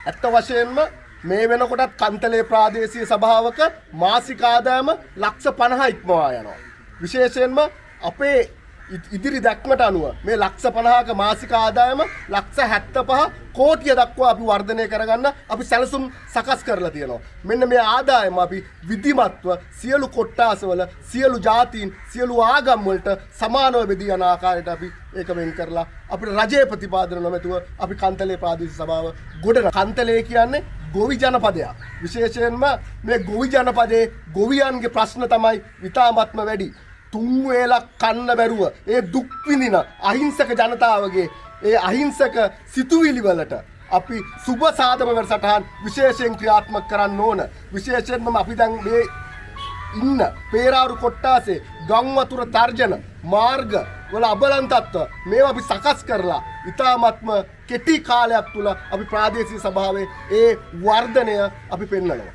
ඇත්ත වශයෙන්ම මේ වෙනකොටත් කන්තලේ ප්‍රාදේශීය සභාවක මාසික ආදායම ලක්ෂ 50 ඉක්මවා යනවා. විශේෂයෙන්ම අපේ ඉදිරි දැක්මට අනුව මේ ලක්ෂ 50ක මාසික ආදායම ලක්ෂ 75 කෝටිය දක්වා අපි වර්ධනය කරගන්න අපි සැලසුම් සකස් කරලා තියෙනවා. මෙන්න මේ ආදායම අපි විධිමත්ව සියලු කොට්ටාසවල සියලු ජාතීන් සියලු ආගම් වලට සමානව බෙදී යන ආකාරයට අපි ඒක වෙන් කරලා අපිට රජයේ ප්‍රතිපාදන නොමැතුව අපි කන්තලේ ප්‍රාදේශීය සභාව ගොඩන. කන්තලේ කියන්නේ ගොවි ජනපදයක්. විශේෂයෙන්ම මේ ගොවි ජනපදයේ ගොවියන්ගේ ප්‍රශ්න තමයි ඉතාමත්ම වැඩි. තුන් වේලක් කන්න බැරුව ඒ දුක් විඳින අහිංසක ජනතාවගේ ඒ අහිංසක සිතුවිලි වලට අපි සුබ සාධම වැඩසටහන් විශේෂයෙන් ක්‍රියාත්මක කරන්න ඕන. විශේෂයෙන්ම අපි දැන් මේ ඉන්න පේරාරු කොට්ටාසේ ගම් වතුර තර්ජන මාර්ග වල අබලන් තත්ත්ව මේවා අපි සකස් කරලා ඉතාමත්ම කෙටි කාලයක් තුල අපි ප්‍රාදේශීය සභාවේ ඒ වර්ධනය අපි පෙන්වනවා.